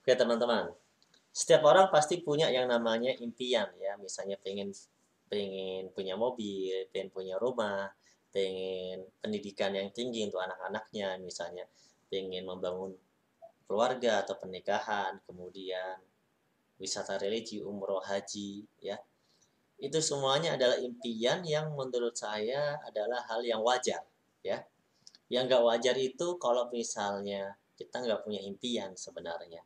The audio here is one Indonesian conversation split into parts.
Oke teman-teman, setiap orang pasti punya yang namanya impian ya, misalnya pengen pengen punya mobil, pengen punya rumah, pengen pendidikan yang tinggi untuk anak-anaknya, misalnya pengen membangun keluarga atau pernikahan, kemudian wisata religi, umroh, haji, ya. Itu semuanya adalah impian yang menurut saya adalah hal yang wajar, ya. Yang nggak wajar itu kalau misalnya kita nggak punya impian sebenarnya.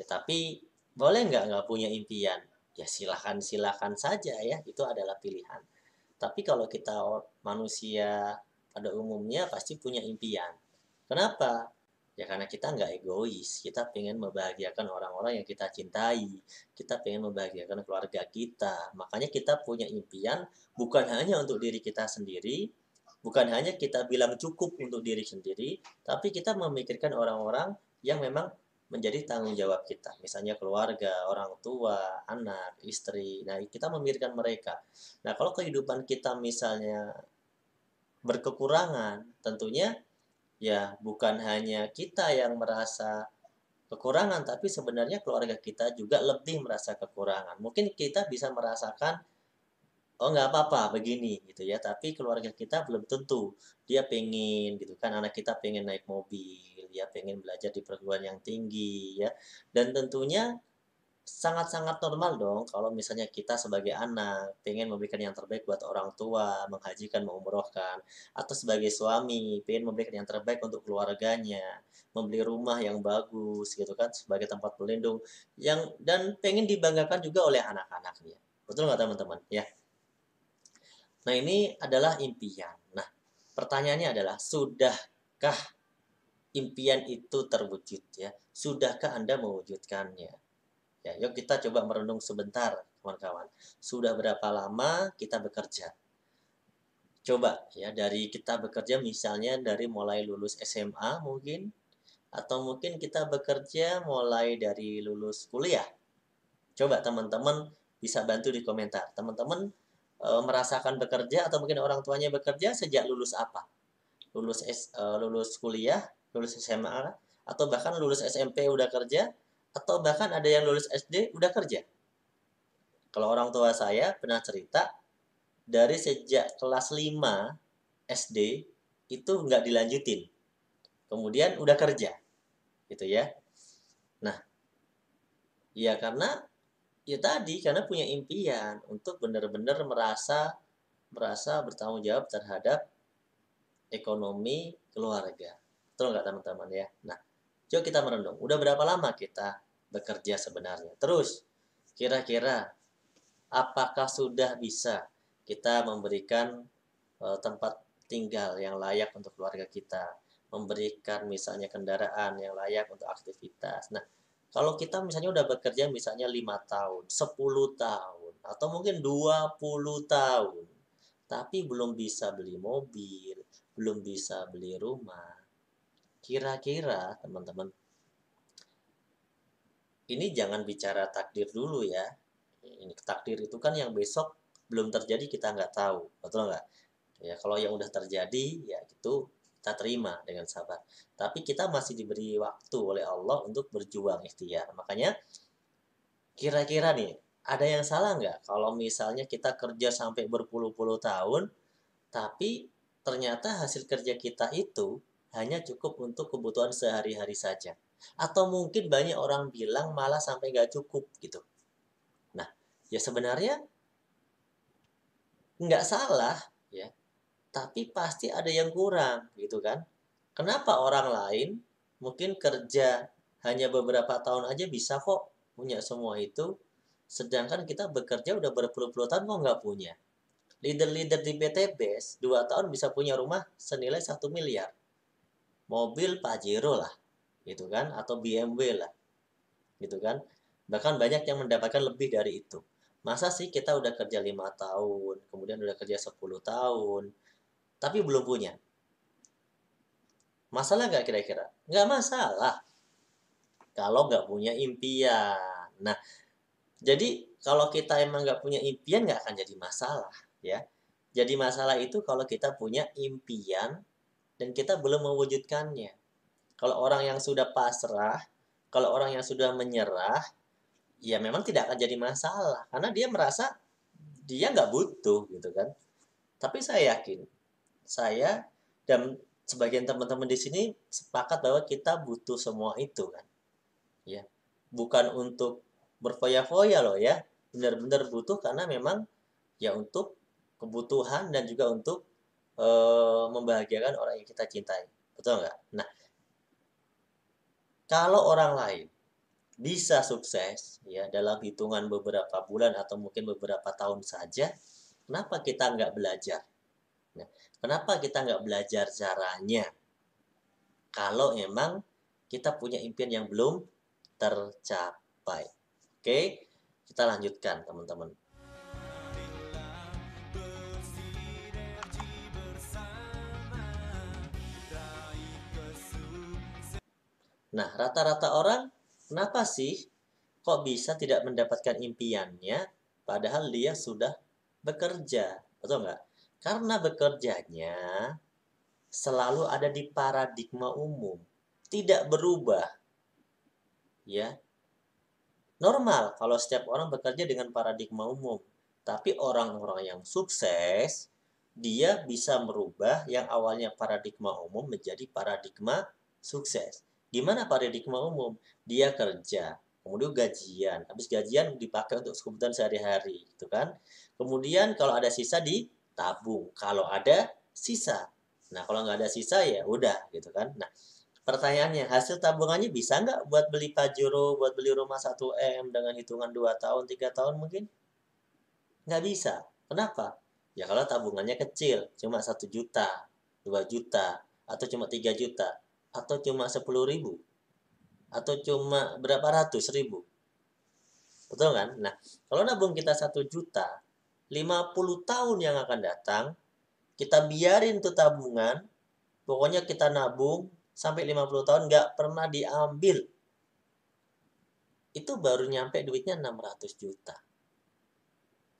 Ya, tapi boleh nggak punya impian? Ya silakan-silakan saja ya, itu adalah pilihan. Tapi kalau kita manusia pada umumnya pasti punya impian. Kenapa? Ya karena kita nggak egois, kita pengen membahagiakan orang-orang yang kita cintai, kita pengen membahagiakan keluarga kita. Makanya kita punya impian bukan hanya untuk diri kita sendiri, bukan hanya kita bilang cukup untuk diri sendiri, tapi kita memikirkan orang-orang yang memang menjadi tanggung jawab kita. Misalnya keluarga, orang tua, anak, istri. Nah, kita memikirkan mereka. Nah, kalau kehidupan kita misalnya berkekurangan, tentunya ya bukan hanya kita yang merasa kekurangan, tapi sebenarnya keluarga kita juga lebih merasa kekurangan. Mungkin kita bisa merasakan, oh nggak apa-apa begini gitu ya, tapi keluarga kita belum tentu. Dia pengen gitu kan, anak kita pengen naik mobil, ya pengen belajar di perguruan yang tinggi ya. Dan tentunya sangat-sangat normal dong kalau misalnya kita sebagai anak pengen memberikan yang terbaik buat orang tua, menghajikan, mengumrohkan, atau sebagai suami pengen memberikan yang terbaik untuk keluarganya, membeli rumah yang bagus gitu kan sebagai tempat berlindung yang dan pengen dibanggakan juga oleh anak-anaknya. Betul nggak teman-teman? Ya. Nah, ini adalah impian. Nah, pertanyaannya adalah sudahkah impian itu terwujud ya? Sudahkah Anda mewujudkannya? Ya, yuk kita coba merenung sebentar, kawan-kawan. Sudah berapa lama kita bekerja? Coba ya, dari kita bekerja misalnya dari mulai lulus SMA mungkin, atau mungkin kita bekerja mulai dari lulus kuliah. Coba teman-teman bisa bantu di komentar. Teman-teman merasakan bekerja atau mungkin orang tuanya bekerja sejak lulus apa? Lulus kuliah, lulus SMA, atau bahkan lulus SMP udah kerja, atau bahkan ada yang lulus SD udah kerja. Kalau orang tua saya pernah cerita, dari sejak kelas 5 SD itu nggak dilanjutin. Kemudian udah kerja, gitu ya. Nah, ya karena ya tadi karena punya impian untuk benar-benar merasa merasa bertanggung jawab terhadap ekonomi keluarga. Betul nggak teman-teman ya? Nah, coba kita merenung. Udah berapa lama kita bekerja sebenarnya? Terus, kira-kira apakah sudah bisa kita memberikan tempat tinggal yang layak untuk keluarga kita, memberikan misalnya kendaraan yang layak untuk aktivitas. Nah, kalau kita misalnya udah bekerja misalnya 5 tahun, 10 tahun, atau mungkin 20 tahun, tapi belum bisa beli mobil, belum bisa beli rumah, kira-kira teman-teman, ini jangan bicara takdir dulu ya. Ini takdir itu kan yang besok belum terjadi kita nggak tahu, betul nggak? Ya, kalau yang udah terjadi, ya itu kita terima dengan sabar. Tapi kita masih diberi waktu oleh Allah untuk berjuang ikhtiar. Makanya, kira-kira nih, ada yang salah nggak kalau misalnya kita kerja sampai berpuluh-puluh tahun, tapi ternyata hasil kerja kita itu hanya cukup untuk kebutuhan sehari-hari saja. Atau mungkin banyak orang bilang malah sampai nggak cukup gitu. Nah, ya sebenarnya nggak salah ya, tapi pasti ada yang kurang gitu kan. Kenapa orang lain mungkin kerja hanya beberapa tahun aja bisa kok punya semua itu, sedangkan kita bekerja udah berpuluh-puluh tahun kok nggak punya. Leader-leader di BTBes 2 tahun bisa punya rumah senilai 1 miliar. Mobil Pajero lah, gitu kan, atau BMW lah, gitu kan. Bahkan banyak yang mendapatkan lebih dari itu. Masa sih kita udah kerja 5 tahun, kemudian udah kerja 10 tahun, tapi belum punya? Masalah nggak kira-kira? Nggak masalah kalau nggak punya impian. Nah, jadi kalau kita emang nggak punya impian nggak akan jadi masalah ya. Jadi masalah itu kalau kita punya impian dan kita belum mewujudkannya. Kalau orang yang sudah pasrah, Kalau orang yang sudah menyerah, ya memang tidak akan jadi masalah karena dia merasa dia nggak butuh gitu kan. Tapi saya yakin, saya dan sebagian teman-teman di sini sepakat bahwa kita butuh semua itu kan. Ya. Bukan untuk berfoya-foya loh ya. Benar-benar butuh karena memang ya untuk kebutuhan dan juga untuk membahagiakan orang yang kita cintai. Betul nggak? Nah, kalau orang lain bisa sukses ya dalam hitungan beberapa bulan atau mungkin beberapa tahun saja, kenapa kita nggak belajar? Nah, kenapa kita nggak belajar caranya? Kalau memang kita punya impian yang belum tercapai. Oke, kita lanjutkan teman-teman. Nah, rata-rata orang kenapa sih kok bisa tidak mendapatkan impiannya padahal dia sudah bekerja? Betul nggak? Karena bekerjanya selalu ada di paradigma umum, tidak berubah. Ya, normal kalau setiap orang bekerja dengan paradigma umum. Tapi orang-orang yang sukses, dia bisa merubah yang awalnya paradigma umum menjadi paradigma sukses. Gimana paradigma umum? Dia kerja, kemudian gajian. Habis gajian dipakai untuk kebutuhan sehari-hari, gitu kan? Kemudian kalau ada sisa ditabung. Kalau ada sisa. Nah, kalau nggak ada sisa ya udah, gitu kan? Nah, pertanyaannya, hasil tabungannya bisa nggak buat beli Pajero, buat beli rumah 1 M dengan hitungan 2 tahun, 3 tahun mungkin? Nggak bisa. Kenapa? Ya kalau tabungannya kecil, cuma 1 juta, 2 juta, atau cuma 3 juta, atau cuma 10.000, atau cuma berapa ratus ribu. Betul kan? Nah, kalau nabung kita 1 juta, 50 tahun yang akan datang, kita biarin tuh tabungan, pokoknya kita nabung sampai 50 tahun nggak pernah diambil. Itu baru nyampe duitnya 600 juta.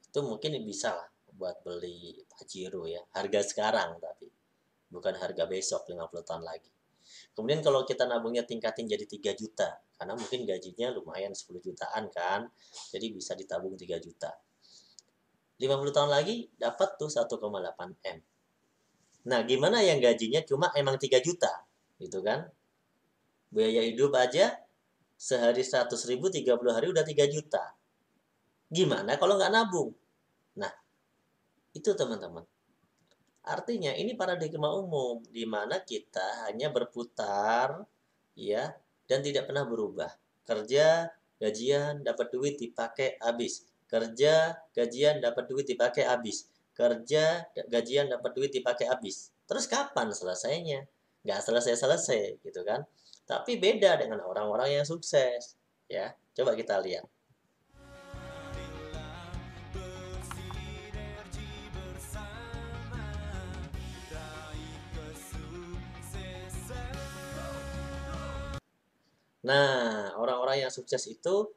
Itu mungkin bisa lah buat beli Pajero ya. Harga sekarang tapi. Bukan harga besok 50 tahun lagi. Kemudian kalau kita nabungnya tingkatin jadi 3 juta. Karena mungkin gajinya lumayan 10 jutaan kan. Jadi bisa ditabung 3 juta. 50 tahun lagi dapat tuh 1,8 M. Nah gimana yang gajinya cuma emang 3 juta. Gitu kan. Biaya hidup aja sehari 100.000, 30 hari udah 3 juta. Gimana kalau nggak nabung? Nah, itu teman-teman. Artinya ini paradigma umum di mana kita hanya berputar ya dan tidak pernah berubah. Kerja, gajian, dapat duit dipakai habis. Kerja, gajian, dapat duit dipakai habis. Kerja, gajian, dapat duit dipakai habis. Terus kapan selesainya? Nggak selesai-selesai gitu kan. Tapi beda dengan orang-orang yang sukses. Ya, coba kita lihat. Nah, orang-orang yang sukses itu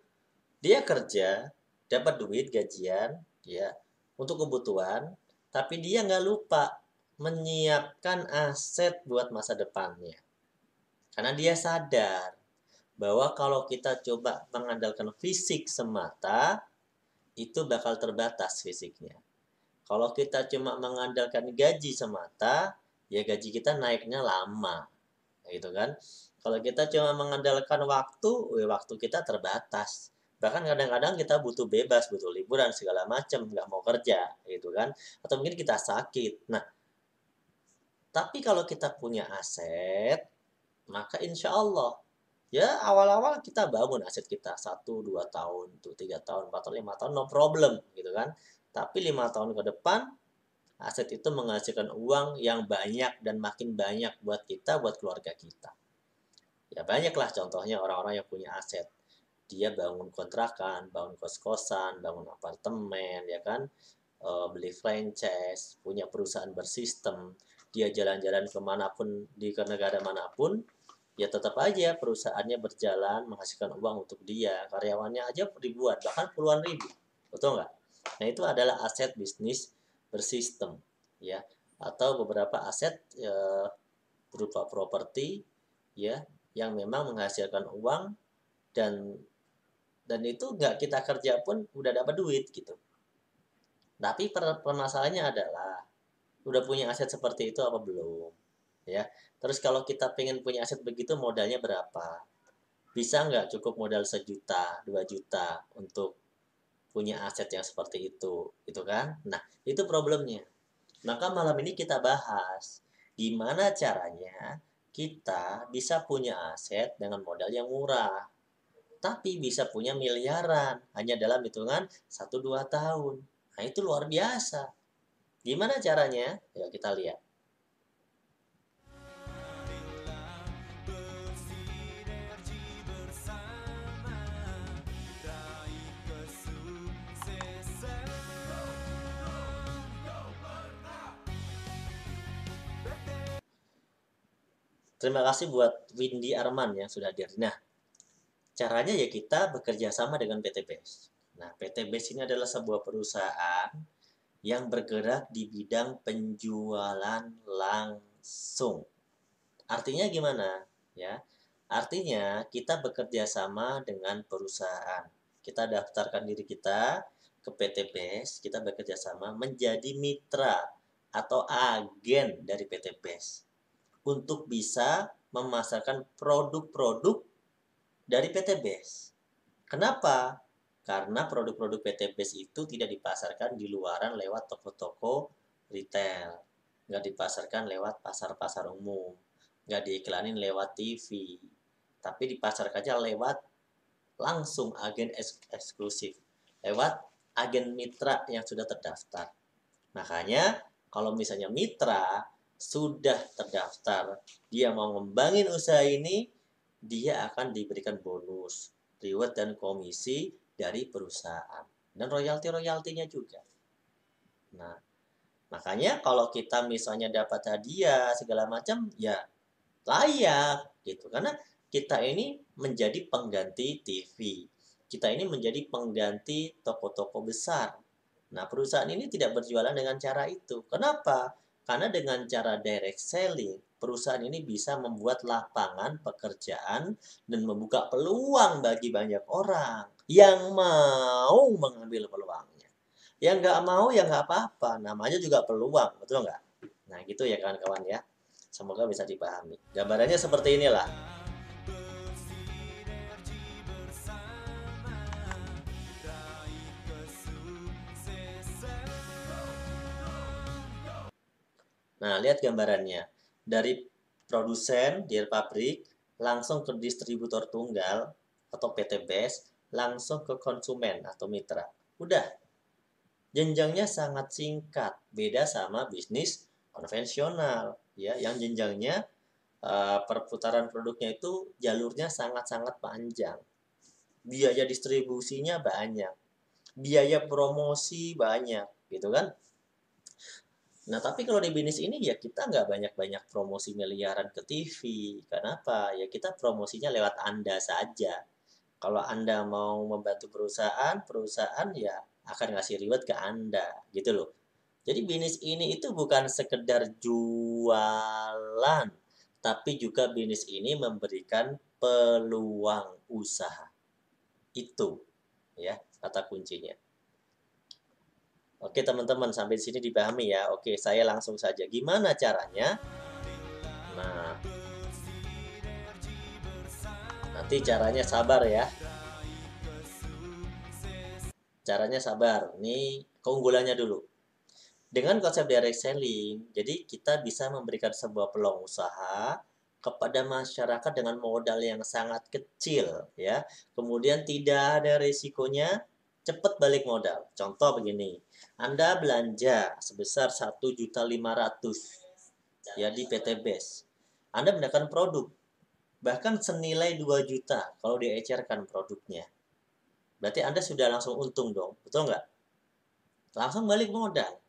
dia kerja, dapat duit gajian, ya, untuk kebutuhan, tapi dia nggak lupa menyiapkan aset buat masa depannya. Karena dia sadar bahwa kalau kita coba mengandalkan fisik semata, itu bakal terbatas fisiknya. Kalau kita cuma mengandalkan gaji semata, ya gaji kita naiknya lama, gitu kan. Kalau kita cuma mengandalkan waktu, waktu kita terbatas. Bahkan kadang-kadang kita butuh bebas, butuh liburan segala macam, nggak mau kerja, gitu kan. Atau mungkin kita sakit. Nah, tapi kalau kita punya aset, maka insya Allah ya awal-awal kita bangun aset kita 1, 2 tahun, tuh 3 tahun, 4 tahun, 5 tahun, no problem, gitu kan. Tapi 5 tahun ke depan aset itu menghasilkan uang yang banyak dan makin banyak buat kita, buat keluarga kita. Ya banyaklah contohnya orang-orang yang punya aset. Dia bangun kontrakan, bangun kos-kosan, bangun apartemen, ya kan, beli franchise, punya perusahaan bersistem, dia jalan-jalan kemanapun di ke negara manapun, ya tetap aja perusahaannya berjalan menghasilkan uang untuk dia, karyawannya aja ribuan, bahkan puluhan ribu, betul nggak? Nah itu adalah aset bisnis bersistem, ya, atau beberapa aset berupa properti, ya, yang memang menghasilkan uang dan itu nggak kita kerja pun udah dapat duit gitu. Tapi permasalahannya adalah udah punya aset seperti itu apa belum, ya. Terus kalau kita pengen punya aset begitu modalnya berapa? Bisa nggak cukup modal 1 juta, 2 juta untuk punya aset yang seperti itu kan? Nah, itu problemnya. Maka malam ini kita bahas gimana caranya kita bisa punya aset dengan modal yang murah, tapi bisa punya miliaran hanya dalam hitungan 1-2 tahun. Nah, itu luar biasa. Gimana caranya? Yuk kita lihat. Terima kasih buat Windy Arman yang sudah hadir. Nah, caranya ya kita bekerja sama dengan PT BES. Nah, PT BES ini adalah sebuah perusahaan yang bergerak di bidang penjualan langsung. Artinya gimana? Ya, artinya kita bekerja sama dengan perusahaan. Kita daftarkan diri kita ke PT BES, kita bekerja sama menjadi mitra atau agen dari PT BES untuk bisa memasarkan produk-produk dari PT BES. Kenapa? Karena produk-produk PT BES itu tidak dipasarkan di luaran lewat toko-toko retail, nggak dipasarkan lewat pasar-pasar umum, nggak diiklanin lewat TV, tapi dipasarkannya lewat langsung agen eksklusif, lewat agen mitra yang sudah terdaftar. Makanya kalau misalnya mitra sudah terdaftar, dia mau ngembangin usaha ini, dia akan diberikan bonus, reward dan komisi dari perusahaan. Dan royalti-royaltinya juga. Nah, makanya kalau kita misalnya dapat hadiah segala macam, ya layak gitu. Karena kita ini menjadi pengganti TV. Kita ini menjadi pengganti toko-toko besar. Nah, perusahaan ini tidak berjualan dengan cara itu. Kenapa? Karena dengan cara direct selling, perusahaan ini bisa membuat lapangan pekerjaan dan membuka peluang bagi banyak orang yang mau mengambil peluangnya. Yang nggak mau ya nggak apa-apa, namanya juga peluang, betul nggak? Nah, gitu ya kawan-kawan ya. Semoga bisa dipahami. Gambarannya seperti inilah. Nah, lihat gambarannya. Dari produsen, dari pabrik, langsung ke distributor tunggal atau PT BES, langsung ke konsumen atau mitra. Udah. Jenjangnya sangat singkat. Beda sama bisnis konvensional, ya, yang jenjangnya perputaran produknya itu jalurnya sangat-sangat panjang. Biaya distribusinya banyak. Biaya promosi banyak, gitu kan? Nah, tapi kalau di bisnis ini ya kita nggak banyak-banyak promosi miliaran ke TV. Kenapa? Ya kita promosinya lewat Anda saja. Kalau Anda mau membantu perusahaan, perusahaan ya akan ngasih reward ke Anda, gitu loh. Jadi bisnis ini itu bukan sekedar jualan, tapi juga bisnis ini memberikan peluang usaha. Itu ya kata kuncinya. Oke teman-teman, sampai sini dipahami ya. Oke, saya langsung saja. Gimana caranya? Nah, nanti caranya sabar ya. Caranya sabar. Ini keunggulannya dulu. Dengan konsep direct selling, jadi kita bisa memberikan sebuah peluang usaha kepada masyarakat dengan modal yang sangat kecil ya. Kemudian tidak ada risikonya, cepat balik modal. Contoh begini, Anda belanja sebesar 1.500.000 ya di PT BES. Anda mendapatkan produk bahkan senilai 2 juta kalau diecerkan produknya. Berarti Anda sudah langsung untung dong, betul nggak? Langsung balik modal.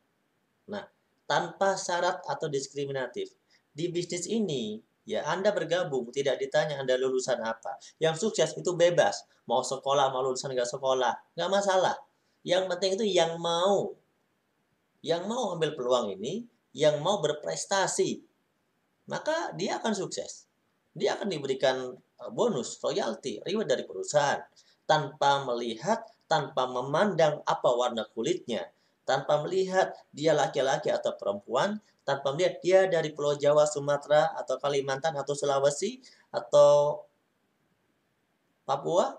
Nah, tanpa syarat atau diskriminatif. Di bisnis ini, ya Anda bergabung, tidak ditanya Anda lulusan apa. Yang sukses itu bebas. Mau sekolah, mau lulusan nggak sekolah. Nggak masalah. Yang penting itu yang mau. Yang mau ambil peluang ini, yang mau berprestasi. Maka dia akan sukses. Dia akan diberikan bonus, royalti, reward dari perusahaan tanpa melihat, tanpa memandang apa warna kulitnya, tanpa melihat dia laki-laki atau perempuan, tanpa melihat dia dari Pulau Jawa, Sumatera, atau Kalimantan, atau Sulawesi, atau Papua,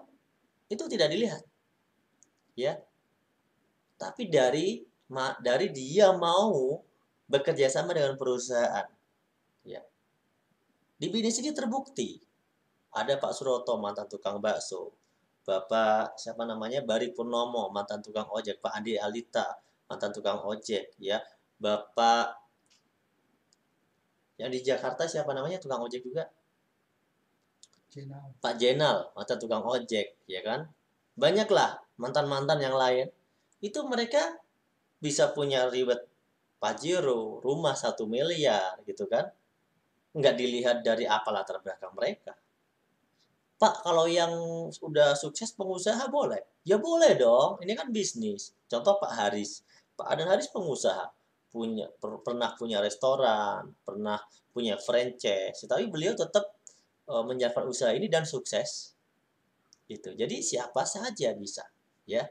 itu tidak dilihat, ya. Tapi dari dia mau bekerja sama dengan perusahaan, ya. Di bisnis ini terbukti. Ada Pak Suroto, mantan tukang bakso. Bapak siapa namanya, Bari Purnomo, mantan tukang ojek. Pak Andi Alita, mantan tukang ojek, ya. Bapak yang di Jakarta siapa namanya, tukang ojek juga? Pak Jenal, mantan tukang ojek, ya kan? Banyaklah mantan-mantan yang lain. Itu mereka bisa punya ribet Pajero, rumah 1 miliar gitu kan. Nggak dilihat dari apa latar belakang mereka. Pak, kalau yang udah sukses pengusaha boleh? Ya boleh dong, ini kan bisnis. Contoh Pak Haris. Pak Adan Haris pengusaha. Pernah punya restoran, pernah punya franchise. Tapi beliau tetap menjalankan usaha ini dan sukses. Gitu. Jadi siapa saja bisa. Ya.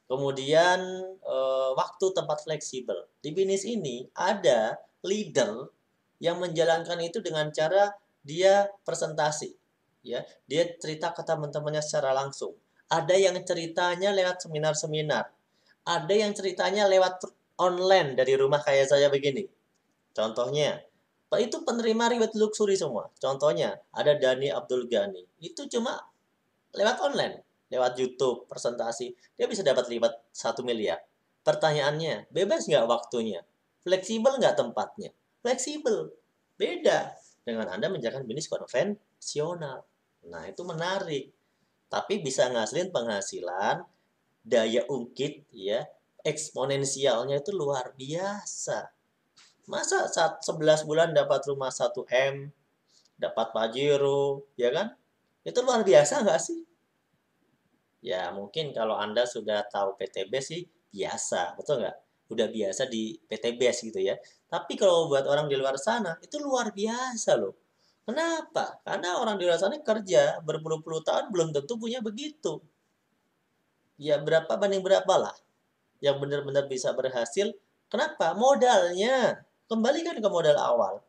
Kemudian waktu tempat fleksibel. Di bisnis ini ada leader yang menjalankan itu dengan cara dia presentasi, ya. Dia cerita ke teman-temannya secara langsung. Ada yang ceritanya lewat seminar-seminar. Ada yang ceritanya lewat online dari rumah kayak saya begini. Contohnya, Pak itu penerima reward luxury semua. Contohnya, ada Dani Abdul Ghani. Itu cuma lewat online, lewat YouTube, presentasi, dia bisa dapat lipat 1 miliar. Pertanyaannya, bebas nggak waktunya? Fleksibel nggak tempatnya? Fleksibel. Beda dengan Anda menjalankan bisnis konvensional. Nah, itu menarik. Tapi bisa ngasilin penghasilan, daya ungkit, ya, eksponensialnya itu luar biasa. Masa 11 bulan dapat rumah 1 M, dapat Pajero, ya kan? Itu luar biasa nggak sih? Ya, mungkin kalau Anda sudah tahu PTB sih biasa, betul nggak? Udah biasa di PTBS gitu ya. Tapi kalau buat orang di luar sana, itu luar biasa loh. Kenapa? Karena orang di luar sana kerja berpuluh-puluh tahun belum tentu punya begitu. Ya, berapa banding berapa lah yang benar-benar bisa berhasil. Kenapa? Modalnya. Kembalikan ke modal awal.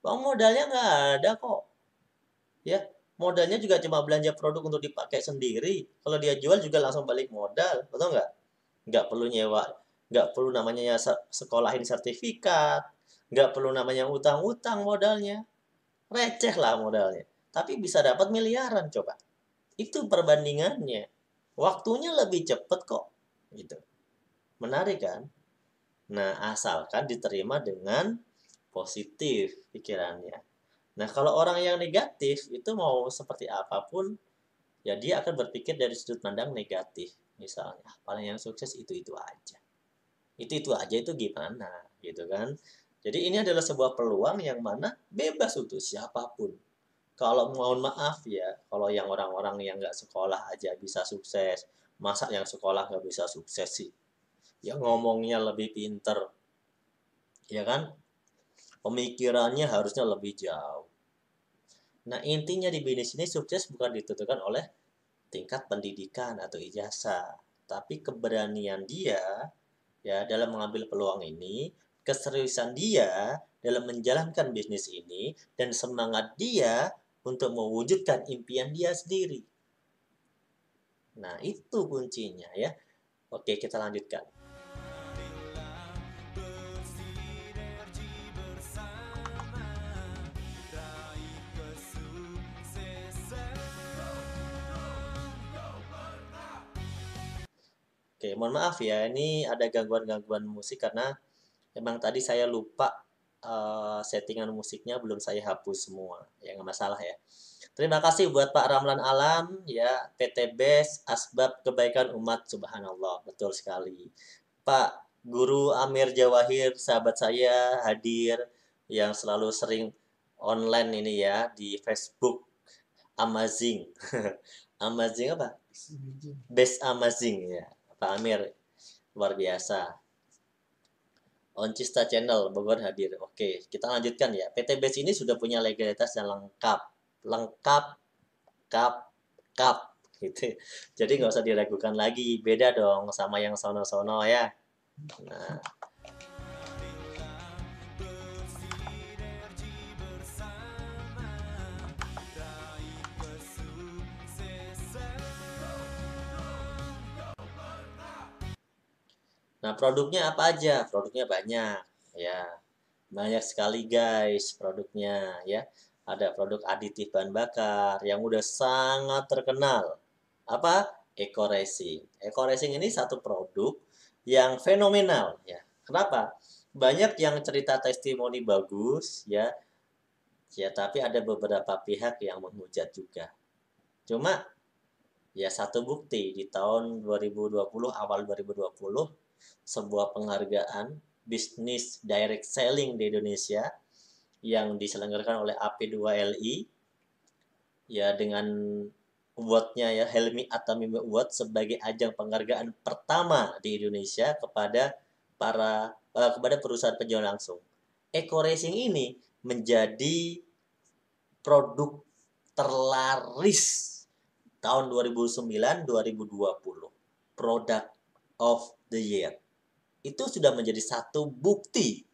Bang, modalnya nggak ada kok. Ya, modalnya juga cuma belanja produk untuk dipakai sendiri. Kalau dia jual juga langsung balik modal, betul nggak? Nggak perlu nyewa, nggak perlu namanya sekolahin sertifikat, nggak perlu namanya utang-utang modalnya, receh lah modalnya. Tapi bisa dapat miliaran coba. Itu perbandingannya. Waktunya lebih cepet kok, gitu. Menarik kan? Nah, asalkan diterima dengan positif pikirannya. Nah, kalau orang yang negatif itu mau seperti apapun, ya dia akan berpikir dari sudut pandang negatif. Misalnya, paling yang sukses itu-itu aja. Itu aja itu gimana, gitu kan. Jadi ini adalah sebuah peluang yang mana bebas untuk siapapun. Kalau mohon maaf ya, kalau yang orang-orang yang nggak sekolah aja bisa sukses, masa yang sekolah nggak bisa sukses sih? Ya ngomongnya lebih pinter, ya kan? Pemikirannya harusnya lebih jauh. Nah, intinya di bisnis ini sukses bukan ditentukan oleh tingkat pendidikan atau ijazah, tapi keberanian dia ya dalam mengambil peluang ini, keseriusan dia dalam menjalankan bisnis ini, dan semangat dia untuk mewujudkan impian dia sendiri. Nah, itu kuncinya ya. Oke, kita lanjutkan. Oke, mohon maaf ya, ini ada gangguan-gangguan musik karena memang tadi saya lupa settingan musiknya belum saya hapus semua. Ya, nggak masalah ya. Terima kasih buat Pak Ramlan Alam, ya, PTBes, Asbab Kebaikan Umat, subhanallah, betul sekali. Pak Guru Amir Jawahir, sahabat saya, hadir, yang selalu sering online ini ya, di Facebook, Amazing. Amazing apa? Best Amazing, ya. Pak Amir, luar biasa. Oncista Channel Bogor hadir. Oke, kita lanjutkan ya. PT BES ini sudah punya legalitas yang lengkap, lengkap, kap, kap, gitu. Jadi nggak usah diragukan lagi, beda dong sama yang sono-sono ya. Nah, produknya apa aja? Produknya banyak, ya. Banyak sekali guys produknya ya. Ada produk aditif bahan bakar yang udah sangat terkenal. Apa? Eco Racing. Eco Racing ini satu produk yang fenomenal ya. Kenapa? Banyak yang cerita testimoni bagus ya. Ya, tapi ada beberapa pihak yang menghujat juga. Cuma ya satu bukti di tahun 2020 awal 2020 sebuah penghargaan bisnis direct selling di Indonesia yang diselenggarakan oleh AP2LI ya dengan award-nya ya Helmi Atamimi Award sebagai ajang penghargaan pertama di Indonesia kepada perusahaan penjualan langsung. Eco Racing ini menjadi produk terlaris tahun 2009-2020. Product of the Year. Itu sudah menjadi satu bukti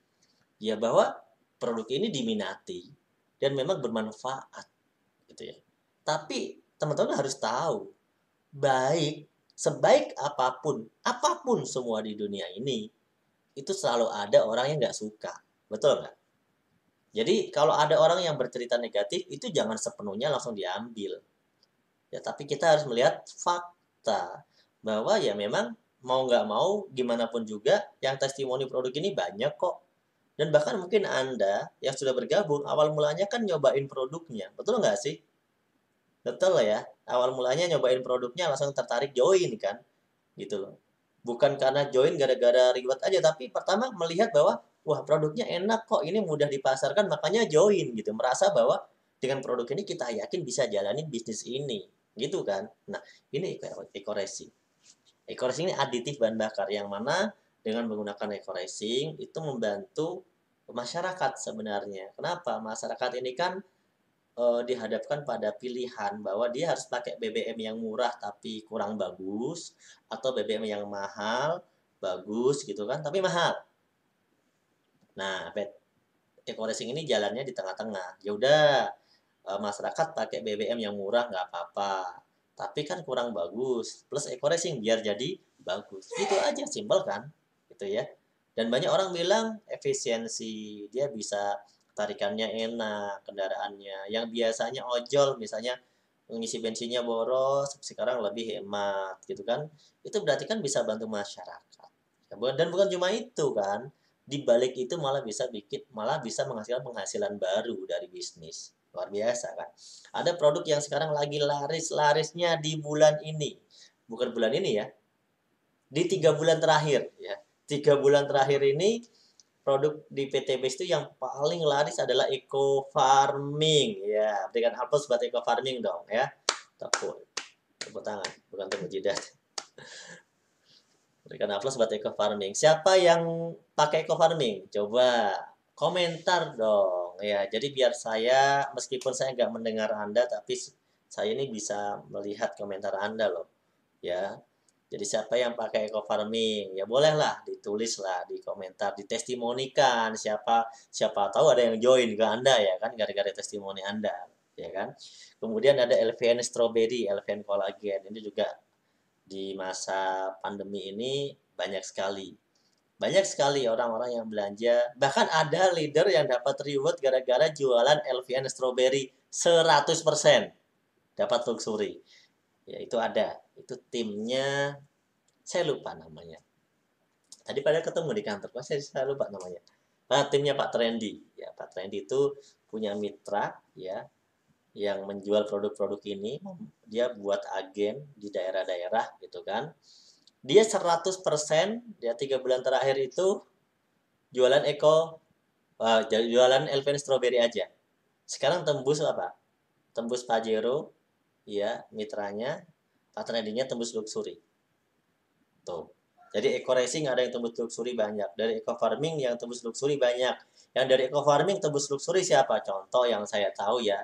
ya bahwa produk ini diminati dan memang bermanfaat gitu ya. Tapi teman-teman harus tahu, sebaik apapun semua di dunia ini, itu selalu ada orang yang nggak suka. Betul nggak? Jadi kalau ada orang yang bercerita negatif, itu jangan sepenuhnya langsung diambil. Ya, tapi kita harus melihat fakta bahwa ya memang mau nggak mau, gimana pun juga, yang testimoni produk ini banyak kok. Dan bahkan mungkin Anda yang sudah bergabung, awal mulanya kan nyobain produknya. Betul nggak sih? Betul ya. Awal mulanya nyobain produknya langsung tertarik join kan. Gitu loh. Bukan karena join gara-gara reward aja, tapi pertama melihat bahwa, wah produknya enak kok, ini mudah dipasarkan, makanya join gitu. Merasa bahwa dengan produk ini kita yakin bisa jalanin bisnis ini. Gitu kan. Nah, ini eco racing. Eco racing ini aditif bahan bakar yang mana dengan menggunakan eco racing itu membantu masyarakat sebenarnya. Kenapa? Masyarakat ini kan dihadapkan pada pilihan bahwa dia harus pakai BBM yang murah tapi kurang bagus atau BBM yang mahal bagus gitu kan tapi mahal. Nah, eco racing ini jalannya di tengah-tengah. Ya udah masyarakat pakai BBM yang murah nggak apa-apa. Tapi kan kurang bagus. Plus eco racing biar jadi bagus. Itu aja simpel kan? Gitu ya. Dan banyak orang bilang efisiensi, dia bisa tarikannya enak, kendaraannya. Yang biasanya ojol misalnya mengisi bensinnya boros, sekarang lebih hemat gitu kan. Itu berarti kan bisa bantu masyarakat. Dan bukan cuma itu kan. Di balik itu malah bisa menghasilkan penghasilan baru dari bisnis. Luar biasa kan. Ada produk yang sekarang lagi laris-larisnya di bulan ini. Bukan bulan ini ya, di 3 bulan terakhir ya. 3 bulan terakhir ini produk di PT Base itu yang paling laris adalah eco farming ya. Berikan aplaus buat eco farming dong ya. Tepuk tangan, bukan tepuk jidat. Berikan aplaus buat eco farming. Siapa yang pakai eco farming? Coba komentar dong ya. Jadi biar saya, meskipun saya nggak mendengar Anda, tapi saya ini bisa melihat komentar Anda loh ya. Jadi siapa yang pakai eco farming ya bolehlah ditulislah di komentar, ditestimonikan, siapa tahu ada yang join ke Anda ya kan gara-gara testimoni Anda ya kan. Kemudian ada LVN strawberry, LVN collagen, ini juga di masa pandemi ini banyak sekali orang-orang yang belanja, bahkan ada leader yang dapat reward gara-gara jualan LVN strawberry 100% dapat luxury. Ya itu ada, itu timnya saya lupa namanya. Tadi pada ketemu di kantor, saya lupa namanya. Timnya Pak Trendy. Ya, Pak Trendy itu punya mitra ya yang menjual produk-produk ini. Dia buat agen di daerah-daerah gitu kan. Dia 100% ya 3 bulan terakhir itu jualan jualan Elven Strawberry aja. Sekarang tembus apa? Tembus Pajero, ya mitranya, Pak Trendy-nya tembus Luxury. Tuh. Jadi eco racing ada yang tembus luxury banyak. Dari eco farming yang tembus luxury banyak. Yang dari eco farming tembus luxury siapa? Contoh yang saya tahu ya.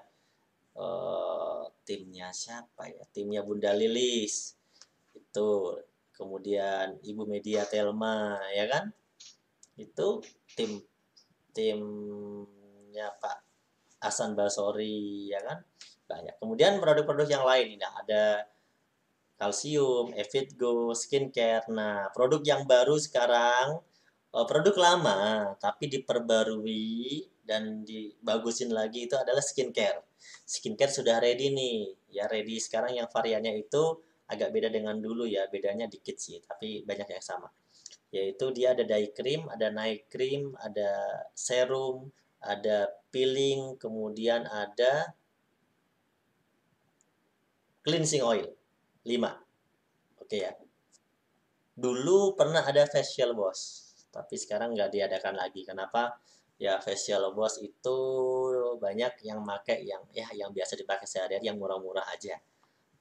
timnya siapa ya? Timnya Bunda Lilis itu, kemudian Ibu Media Telma, ya kan? Itu timnya Pak Hasan Basori, ya kan? Banyak. Kemudian produk-produk yang lain, nah ada kalsium, Evitgo, skincare. Nah, produk yang baru sekarang, produk lama tapi diperbarui dan dibagusin lagi itu adalah skincare. Skincare sudah ready nih, ya ready sekarang yang variannya itu agak beda dengan dulu ya, bedanya dikit sih, tapi banyak yang sama. Yaitu dia ada day cream, ada night cream, ada serum, ada peeling, kemudian ada cleansing oil. 5. Oke ya. Dulu pernah ada facial wash, tapi sekarang nggak diadakan lagi. Kenapa? Ya facial wash itu banyak yang pakai yang biasa dipakai sehari-hari, yang murah-murah aja.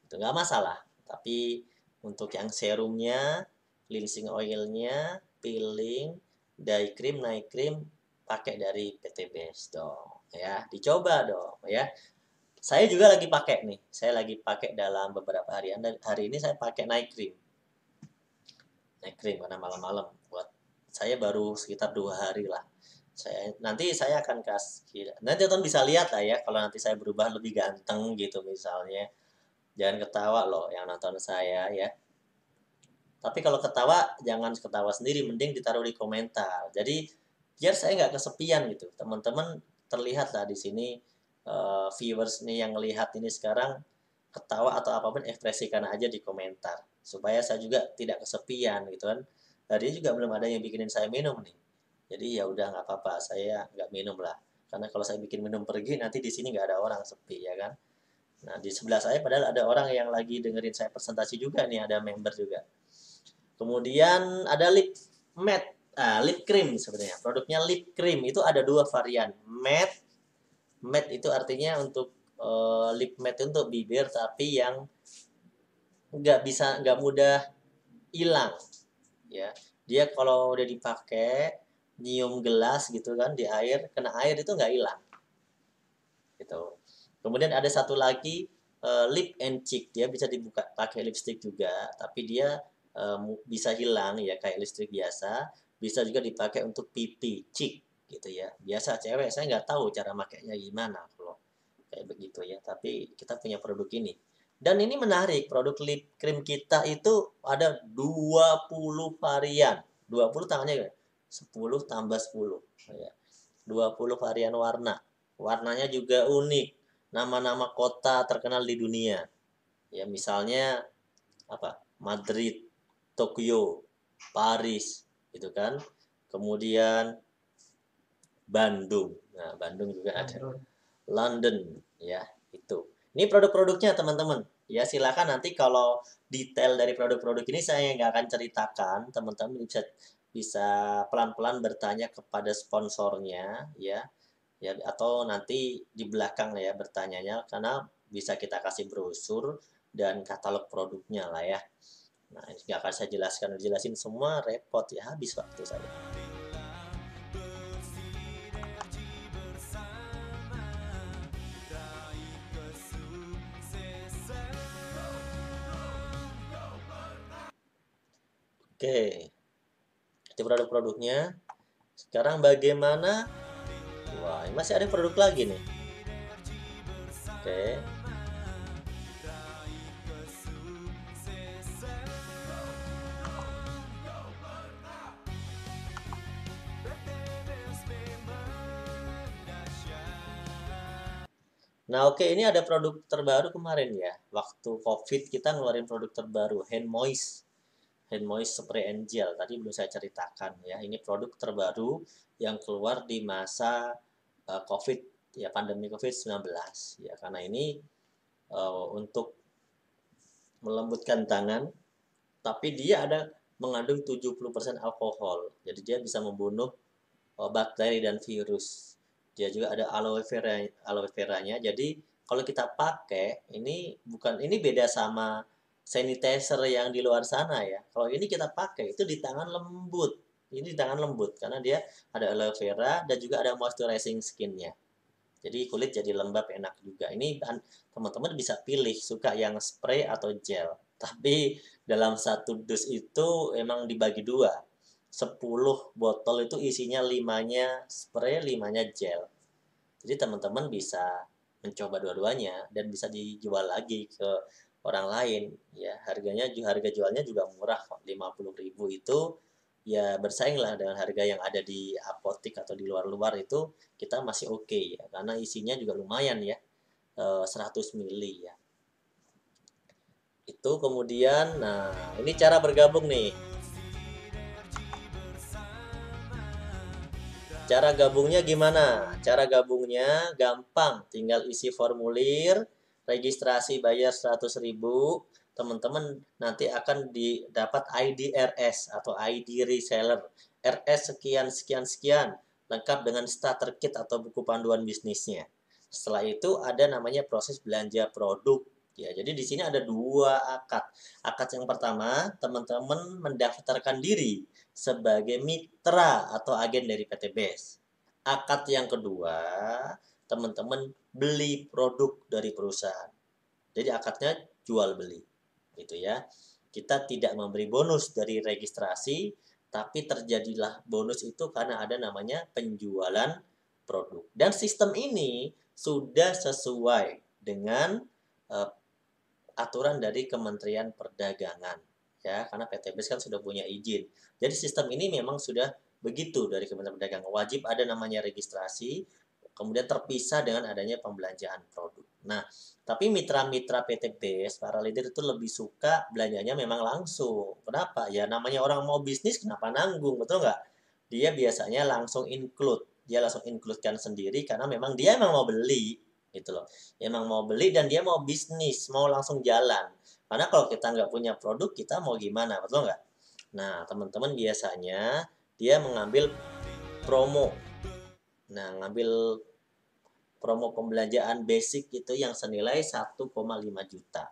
Itu nggak masalah. Tapi untuk yang serumnya, cleansing oilnya, peeling, day cream, night cream, pakai dari PT Best dong. Ya, dicoba dong ya. Saya juga lagi pakai nih. Saya lagi pakai dalam beberapa harian. Dan hari ini saya pakai night cream. Night cream karena malam-malam. Buat saya baru sekitar 2 hari lah. Nanti saya akan kasih. Nanti teman bisa lihat lah ya. Kalau nanti saya berubah lebih ganteng gitu misalnya. Jangan ketawa loh yang nonton saya ya. Tapi kalau ketawa, jangan ketawa sendiri, mending ditaruh di komentar. Jadi biar saya nggak kesepian gitu. Teman-teman terlihat lah di sini, viewers nih yang lihat ini sekarang ketawa atau apapun ekspresikan aja di komentar supaya saya juga tidak kesepian gitu kan. Tadi juga belum ada yang bikinin saya minum nih. Jadi ya udah nggak apa-apa, saya nggak minum lah. Karena kalau saya bikin minum pergi nanti di sini nggak ada orang, sepi ya kan. Nah di sebelah saya padahal ada orang yang lagi dengerin saya presentasi juga nih, ada member juga. Kemudian ada lip matte, lip cream sebenarnya. Produknya lip cream itu ada 2 varian. Matte, matte itu artinya untuk lip matte untuk bibir tapi yang nggak mudah hilang, ya. Dia kalau udah dipakai nyium gelas gitu kan di air, kena air itu nggak hilang, gitu. Kemudian ada satu lagi lip and cheek, dia bisa dibuka pakai lipstick juga, tapi dia bisa hilang ya kayak lipstick biasa, bisa juga dipakai untuk pipi, cheek gitu ya. Biasa cewek saya nggak tahu cara makainya gimana kalau kayak begitu ya, tapi kita punya produk ini. Dan ini menarik, produk lip cream kita itu ada 20 varian. 20 tangannya ya. 10 tambah 10 ya. 20 varian warna. Warnanya juga unik. Nama-nama kota terkenal di dunia. Ya, misalnya apa? Madrid, Tokyo, Paris, gitu kan. Kemudian Bandung. Nah, Bandung juga ada. London, ya, itu. Ini produk-produknya, teman-teman. Ya, silakan nanti kalau detail dari produk-produk ini saya nggak akan ceritakan. Teman-teman bisa bisa pelan-pelan bertanya kepada sponsornya, ya. Ya, atau nanti di belakang ya bertanyanya, karena bisa kita kasih brosur dan katalog produknya lah ya. Nah, ini nggak akan saya jelasin semua, repot ya, habis waktu saya. Oke, itu produk-produknya. Sekarang bagaimana? Wah, ini masih ada produk lagi nih. Oke. Nah, oke, ini ada produk terbaru kemarin ya. Waktu COVID kita ngeluarin produk terbaru, hand moist spray and gel. Tadi belum saya ceritakan ya. Ini produk terbaru yang keluar di masa COVID ya, pandemi COVID-19 ya. Karena ini untuk melembutkan tangan, tapi dia ada mengandung 70% alkohol. Jadi dia bisa membunuh bakteri dan virus. Dia juga ada aloe veranya. Jadi kalau kita pakai ini beda sama sanitizer yang di luar sana ya. Kalau ini kita pakai itu di tangan lembut. Ini di tangan lembut karena dia ada aloe vera dan juga ada moisturizing skinnya. Jadi kulit jadi lembab, enak juga. Ini teman-teman bisa pilih suka yang spray atau gel. Tapi dalam satu dus itu emang dibagi dua. 10 botol itu isinya 5-nya spray, 5-nya gel. Jadi teman-teman bisa mencoba dua-duanya dan bisa dijual lagi ke orang lain ya. Harga jualnya juga murah kok. 50.000 itu ya bersaing lah dengan harga yang ada di apotik atau di luar-luar itu kita masih oke ya karena isinya juga lumayan ya. 100 mili ya. Itu kemudian nah ini cara bergabung nih. Cara gabungnya gimana? Cara gabungnya gampang, tinggal isi formulir, registrasi bayar 100.000, teman-teman nanti akan didapat ID RS atau ID reseller. RS sekian sekian sekian, lengkap dengan starter kit atau buku panduan bisnisnya. Setelah itu ada namanya proses belanja produk. Ya, jadi di sini ada 2 akad. Akad yang pertama, teman-teman mendaftarkan diri sebagai mitra atau agen dari PT BES. Akad yang kedua, teman-teman beli produk dari perusahaan. Jadi akadnya jual beli, gitu ya. Kita tidak memberi bonus dari registrasi, tapi terjadilah bonus itu karena ada namanya penjualan produk. Dan sistem ini sudah sesuai dengan aturan dari Kementerian Perdagangan ya karena PTBS kan sudah punya izin. Jadi sistem ini memang sudah begitu dari Kementerian Perdagangan. Wajib ada namanya registrasi, kemudian terpisah dengan adanya pembelanjaan produk. Nah, tapi mitra-mitra PTBS, para leader itu lebih suka belanjanya memang langsung. Kenapa? Ya namanya orang mau bisnis, kenapa nanggung, betul nggak? Dia biasanya langsung include. Dia langsung include-kan sendiri karena memang dia memang mau beli gitu loh. Emang mau beli dan dia mau bisnis, mau langsung jalan. Karena kalau kita nggak punya produk, kita mau gimana, betul nggak? Nah, teman-teman biasanya dia mengambil promo. Nah, ngambil promo pembelanjaan basic itu yang senilai 1,5 juta.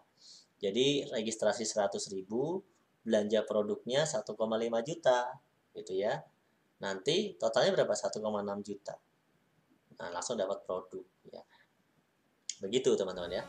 Jadi registrasi 100.000, belanja produknya 1,5 juta, gitu ya. Nanti totalnya berapa? 1,6 juta. Nah, langsung dapat produk ya. Begitu teman-teman ya.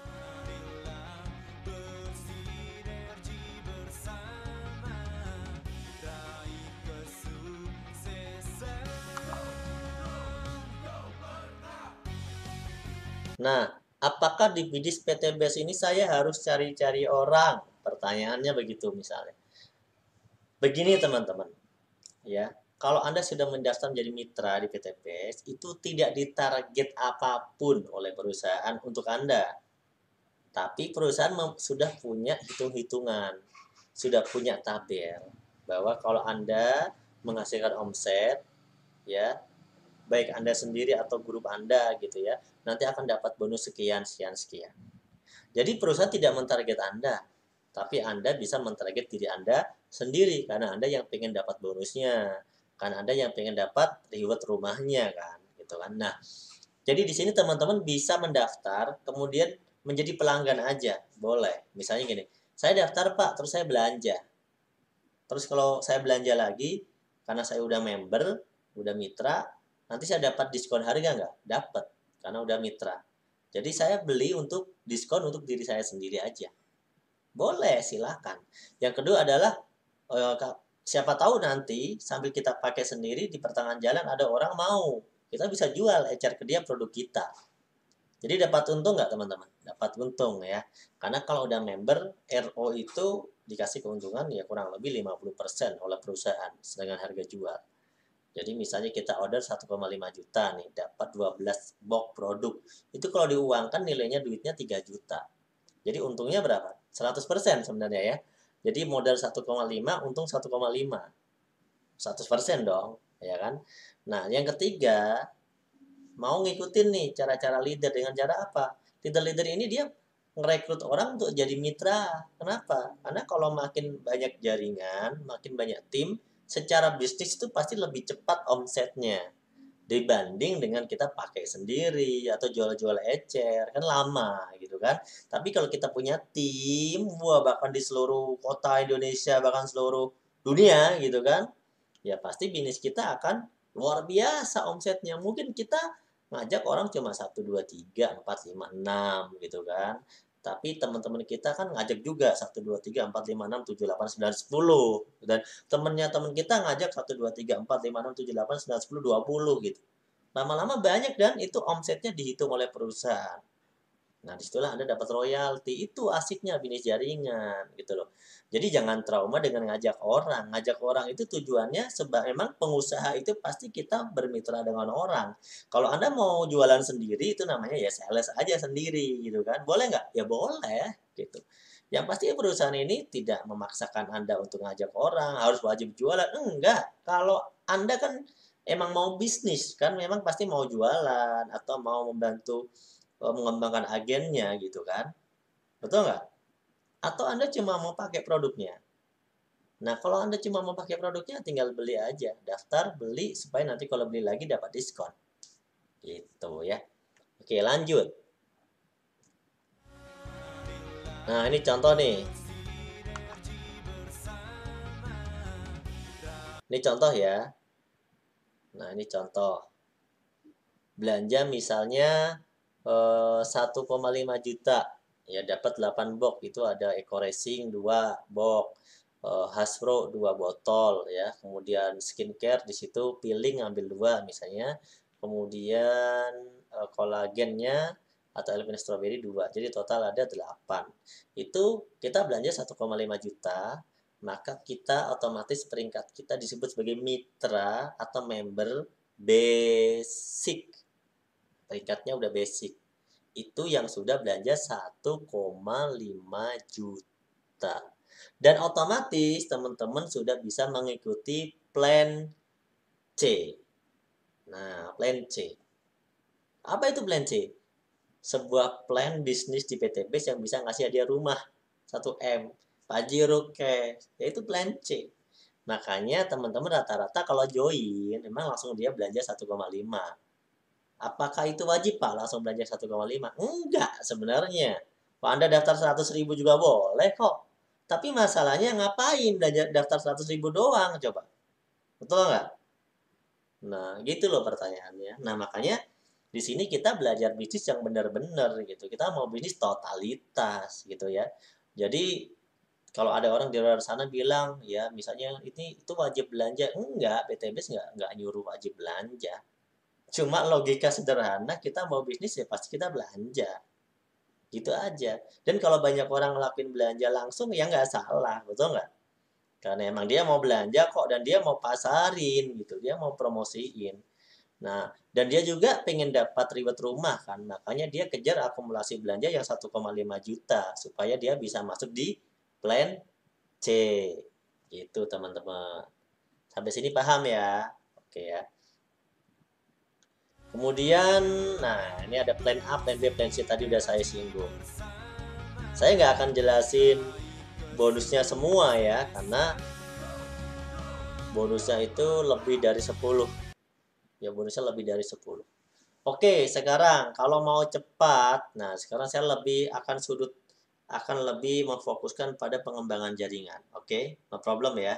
Nah, apakah di bidis PT BES ini saya harus cari-cari orang? Pertanyaannya begitu misalnya. Begini teman-teman, ya. Kalau Anda sudah mendaftar menjadi mitra di PT BES, itu tidak ditarget apapun oleh perusahaan untuk Anda. Tapi perusahaan sudah punya hitung-hitungan, sudah punya tabel bahwa kalau Anda menghasilkan omset, ya, baik Anda sendiri atau grup Anda gitu ya, nanti akan dapat bonus sekian, sekian, sekian. Jadi perusahaan tidak mentarget Anda, tapi Anda bisa mentarget diri Anda sendiri karena Anda yang pengen dapat bonusnya, kan Anda yang pengen dapat reward rumahnya kan, gitu kan. Nah, jadi di sini teman-teman bisa mendaftar, kemudian menjadi pelanggan aja, boleh. Misalnya gini, saya daftar Pak, terus saya belanja. Terus kalau saya belanja lagi, karena saya udah member, udah mitra, nanti saya dapat diskon harga nggak? Dapat, karena udah mitra. Jadi saya beli untuk diskon untuk diri saya sendiri aja. Boleh, silakan. Yang kedua adalah siapa tahu nanti sambil kita pakai sendiri di pertengahan jalan ada orang mau. Kita bisa jual ecer ke dia produk kita. Jadi dapat untung nggak teman-teman? Dapat untung ya. Karena kalau udah member, RO itu dikasih keuntungan ya kurang lebih 50% oleh perusahaan dengan harga jual. Jadi misalnya kita order 1,5 juta nih, dapat 12 box produk. Itu kalau diuangkan nilainya duitnya 3 juta. Jadi untungnya berapa? 100% sebenarnya ya. Jadi modal 1,5, untung 1,5. 100% dong, ya kan? Nah, yang ketiga, mau ngikutin nih cara-cara leader dengan cara apa? Leader-leader ini dia ngerekrut orang untuk jadi mitra. Kenapa? Karena kalau makin banyak jaringan, makin banyak tim, secara bisnis itu pasti lebih cepat omsetnya dibanding dengan kita pakai sendiri atau jual-jual ecer kan lama gitu kan. Tapi kalau kita punya tim, wah bahkan di seluruh kota Indonesia bahkan seluruh dunia gitu kan, ya pasti bisnis kita akan luar biasa omsetnya. Mungkin kita ngajak orang cuma 1, 2, 3, 4, 5, 6 gitu kan. Tapi teman-teman kita kan ngajak juga 1, 2, 3, 4, 5, 6, 7, 8, 9, 10 dan temennya teman kita ngajak 1, 2, 3, 4, 5, 6, 7, 8, 9, 10, 20 gitu. Lama-lama banyak dan itu omsetnya dihitung oleh perusahaan. Nah, disitulah Anda dapat royalti. Itu asiknya bisnis jaringan, gitu loh. Jadi jangan trauma dengan ngajak orang. Ngajak orang itu tujuannya memang pengusaha itu pasti kita bermitra dengan orang. Kalau Anda mau jualan sendiri itu namanya ya sales aja sendiri gitu kan. Boleh nggak? Ya boleh gitu. Yang pasti perusahaan ini tidak memaksakan Anda untuk ngajak orang, harus wajib jualan. Enggak. Kalau Anda kan emang mau bisnis kan memang pasti mau jualan atau mau membantu mengembangkan agennya gitu kan. Betul nggak? Atau Anda cuma mau pakai produknya. Nah, kalau Anda cuma mau pakai produknya, tinggal beli aja. Daftar, beli, supaya nanti kalau beli lagi dapat diskon. Gitu ya. Oke, lanjut. Nah, ini contoh nih. Ini contoh ya. Nah, ini contoh. Belanja misalnya 1,5 juta. Ya, dapat 8 box. Itu ada Eco Racing 2 box. Hasbro 2 botol ya. Kemudian skincare di situ peeling ambil 2 misalnya. Kemudian kolagennya atau elemen strawberry 2. Jadi total ada 8. Itu kita belanja 1,5 juta, maka kita otomatis peringkat kita disebut sebagai mitra atau member basic. Peringkatnya udah basic. Itu yang sudah belanja 1,5 juta. Dan otomatis teman-teman sudah bisa mengikuti plan C. Nah, plan C. Apa itu plan C? Sebuah plan bisnis di PT Base yang bisa ngasih hadiah rumah 1M. Pajero cash. Yaitu plan C. Makanya teman-teman rata-rata kalau join, memang langsung dia belanja 1,5. Apakah itu wajib Pak langsung belanja 1,5? Enggak sebenarnya. Kalau Anda daftar 100.000 juga boleh kok. Tapi masalahnya ngapain belanja daftar 100.000 doang coba? Betul nggak? Nah, gitu loh pertanyaannya. Nah, makanya di sini kita belajar bisnis yang benar-benar gitu. Kita mau bisnis totalitas gitu ya. Jadi kalau ada orang di luar sana bilang ya misalnya ini itu wajib belanja, enggak, PTBS enggak nyuruh wajib belanja. Cuma logika sederhana kita mau bisnis ya pasti kita belanja. Gitu aja. Dan kalau banyak orang ngelakuin belanja langsung ya nggak salah, betul nggak? Karena emang dia mau belanja kok dan dia mau pasarin gitu, dia mau promosiin. Nah, dan dia juga pengen dapat reward rumah kan, makanya dia kejar akumulasi belanja yang 1,5 juta supaya dia bisa masuk di plan C. Gitu teman-teman. Sampai sini paham ya? Oke ya. Kemudian, nah ini ada plan A, plan B, plan C tadi udah saya singgung. Saya nggak akan jelasin bonusnya semua ya, karena bonusnya itu lebih dari 10. Ya bonusnya lebih dari 10. Oke, sekarang kalau mau cepat, nah sekarang saya akan lebih memfokuskan pada pengembangan jaringan. Oke, no problem ya.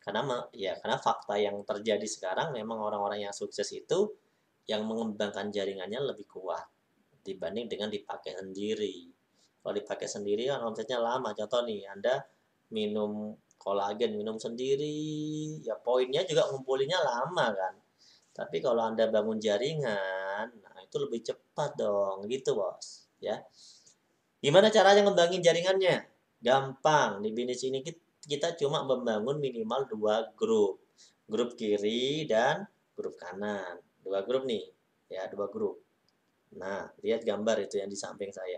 Karena fakta yang terjadi sekarang memang orang-orang yang sukses itu yang mengembangkan jaringannya lebih kuat dibanding dengan dipakai sendiri. Kalau dipakai sendiri kan omsetnya lama. Contoh nih, Anda minum kolagen, minum sendiri, ya poinnya juga ngumpulinnya lama kan. Tapi kalau Anda bangun jaringan, nah itu lebih cepat dong, gitu bos. Ya, gimana caranya ngembangin jaringannya? Gampang, di bisnis ini kita cuma membangun minimal 2 grup. Grup kiri dan grup kanan. 2 grup nih, ya 2 grup. Nah, lihat gambar itu yang di samping saya.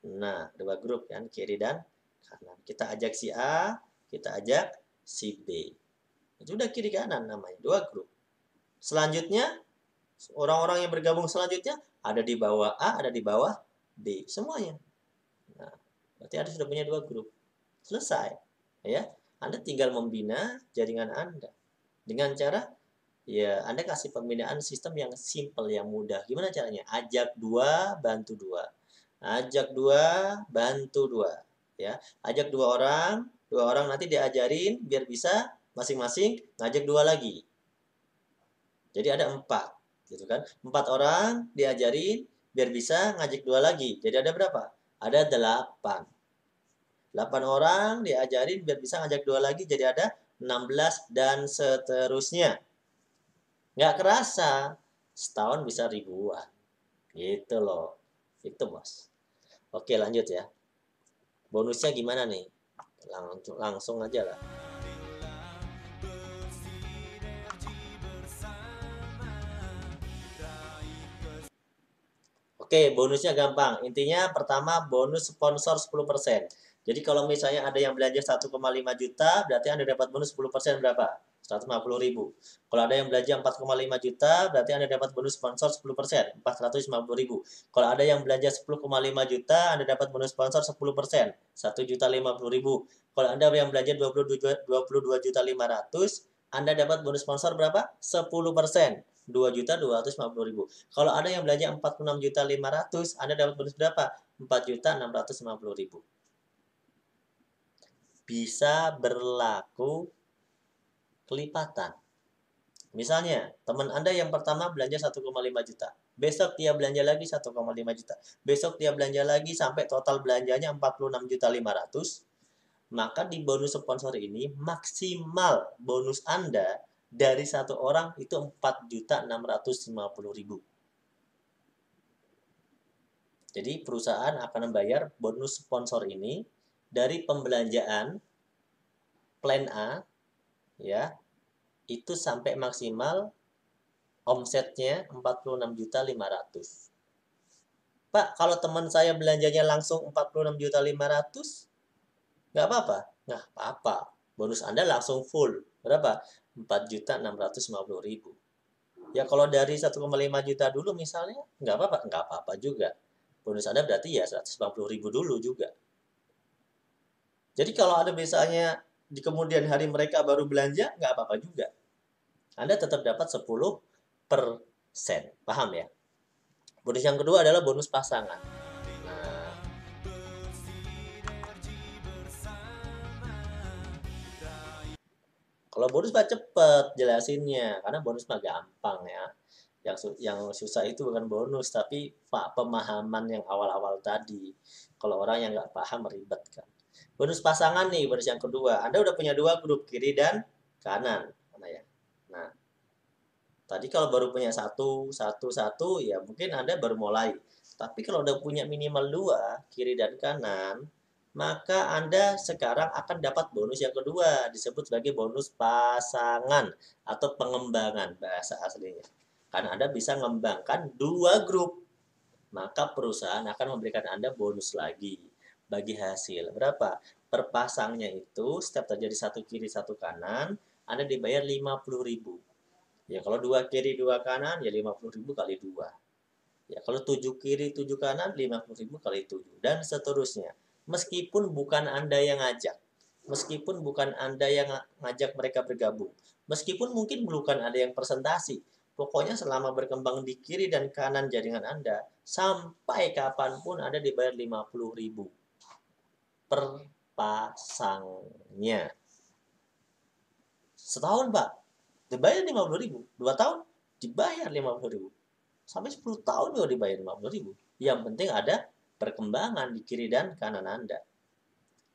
Nah, 2 grup kan, kiri dan kanan. Kita ajak si A, kita ajak si B. Itu udah kiri kanan namanya, 2 grup. Selanjutnya, orang-orang yang bergabung selanjutnya ada di bawah A, ada di bawah B, semuanya. Nah, berarti Anda sudah punya 2 grup. Selesai. Ya, Anda tinggal membina jaringan Anda. Dengan cara ya Anda kasih pembinaan sistem yang simple, yang mudah. Gimana caranya? Ajak 2, bantu 2. Ajak 2, bantu 2. Ya, ajak 2 orang nanti diajarin biar bisa masing-masing ngajak 2 lagi. Jadi ada 4 gitu kan. 4 orang diajarin biar bisa ngajak 2 lagi. Jadi ada berapa? Ada 8. 8 orang diajarin biar bisa ngajak 2 lagi, jadi ada 16 dan seterusnya. Nggak kerasa, setahun bisa ribuan. Gitu loh. Itu, Bos. Oke, lanjut ya. Bonusnya gimana nih? Langsung aja lah. Oke, bonusnya gampang. Intinya pertama bonus sponsor 10%. Jadi kalau misalnya ada yang belanja 1,5 juta, berarti Anda dapat bonus 10% berapa? 150.000. Kalau ada yang belanja 4,5 juta, berarti Anda dapat bonus sponsor 10%, 450.000. Kalau ada yang belanja 10,5 juta, Anda dapat bonus sponsor 10%, 1.050.000. Kalau Anda yang belanja 22 juta 500, Anda dapat bonus sponsor berapa? 10%. 2.250.000. Kalau ada yang belanja 46.500.000, Anda dapat bonus berapa? 4.650.000. Bisa berlaku kelipatan. Misalnya, teman Anda yang pertama belanja 1,5 juta. Besok dia belanja lagi 1,5 juta. Besok dia belanja lagi sampai total belanjanya 46.500.000. Maka di bonus sponsor ini maksimal bonus Anda dari satu orang itu 4.650.000. Jadi perusahaan akan membayar bonus sponsor ini dari pembelanjaan plan A ya, itu sampai maksimal omsetnya 46.500.000. Pak, kalau teman saya belanjanya langsung 46.500.000, nggak apa-apa? Nggak apa-apa. Bonus Anda langsung full. Berapa? 4.650.000. Ya kalau dari 1,5 juta dulu misalnya, nggak apa-apa. Nggak apa-apa juga. Bonus Anda berarti ya 150.000 dulu juga. Jadi kalau ada misalnya di kemudian hari mereka baru belanja, nggak apa-apa juga. Anda tetap dapat 10%. Paham ya? Bonus yang kedua adalah bonus pasangan. Nah, kalau bonus mah cepet jelasinnya, karena bonus mah gampang ya. Yang susah itu bukan bonus, tapi pemahaman yang awal-awal tadi. Kalau orang yang nggak paham ribet kan. Bonus pasangan nih, bonus yang kedua. Anda udah punya 2 grup, kiri dan kanan. Mana ya? Nah, tadi kalau baru punya satu, ya mungkin Anda baru mulai. Tapi kalau udah punya minimal 2, kiri dan kanan, maka Anda sekarang akan dapat bonus yang kedua, disebut sebagai bonus pasangan atau pengembangan bahasa aslinya. Karena Anda bisa mengembangkan 2 grup, maka perusahaan akan memberikan Anda bonus lagi bagi hasil. Berapa? Per pasangnya itu setiap terjadi satu kiri satu kanan, Anda dibayar 50.000. Ya kalau 2 kiri 2 kanan ya 50.000 kali 2. Ya kalau 7 kiri 7 kanan 50.000 kali 7 dan seterusnya. Meskipun bukan Anda yang ngajak, meskipun bukan Anda yang ngajak mereka bergabung, meskipun mungkin bukan ada yang presentasi, pokoknya selama berkembang di kiri dan kanan jaringan Anda, sampai kapanpun Anda dibayar 50.000 per pasangnya. Setahun, Pak, dibayar 50.000. 2 tahun dibayar 50.000. Sampai 10 tahun juga dibayar 50.000. Yang penting ada perkembangan di kiri dan kanan Anda.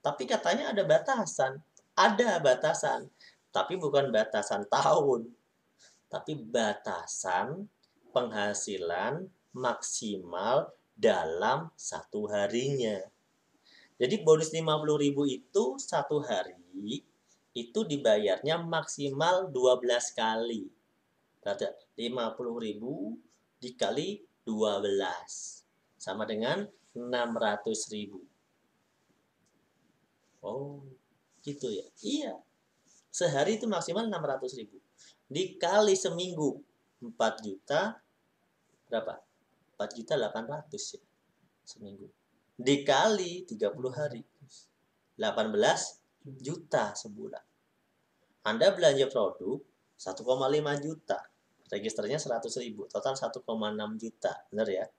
Tapi katanya ada batasan. Ada batasan. Tapi bukan batasan tahun. Tapi batasan penghasilan maksimal dalam satu harinya. Jadi bonus 50.000 itu satu hari itu dibayarnya maksimal 12 kali. Berarti 50.000 dikali 12 sama dengan 600.000. Oh, gitu ya. Iya. Sehari itu maksimal 600.000. Dikali seminggu 4 juta berapa? 4.800.000 ya seminggu. Dikali 30 hari 18 juta sebulan. Anda belanja produk 1,5 juta. Registernya 100.000, total 1,6 juta. Benar ya?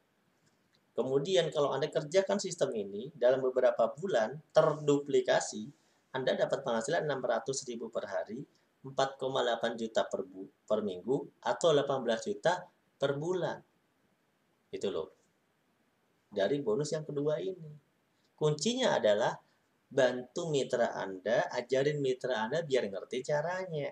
Kemudian kalau Anda kerjakan sistem ini dalam beberapa bulan terduplikasi, Anda dapat penghasilan 600.000 per hari, 4,8 juta per minggu, atau 18 juta per bulan. Itu loh. Dari bonus yang kedua ini. Kuncinya adalah bantu mitra Anda, ajarin mitra Anda biar ngerti caranya.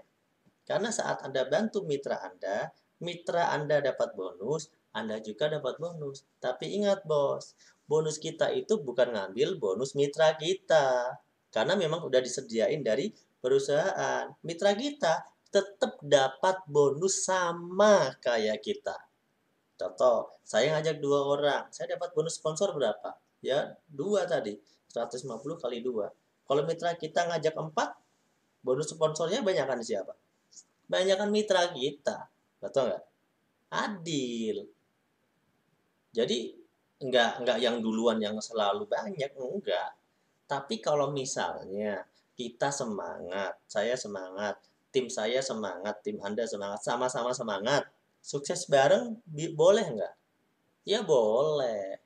Karena saat Anda bantu mitra Anda dapat bonus, Anda juga dapat bonus. Tapi ingat bos, bonus kita itu bukan ngambil bonus mitra kita. Karena memang udah disediain dari perusahaan. Mitra kita tetap dapat bonus sama kayak kita. Contoh, saya ngajak 2 orang, saya dapat bonus sponsor berapa? Ya, 2 tadi, 150 kali 2. Kalau mitra kita ngajak 4, bonus sponsornya banyakan siapa? Banyakan mitra kita, betul nggak? Adil. Jadi nggak yang duluan yang selalu banyak, enggak. Tapi kalau misalnya kita semangat, saya semangat, tim saya semangat, tim Anda semangat, sama-sama semangat, sukses bareng boleh nggak? Ya boleh.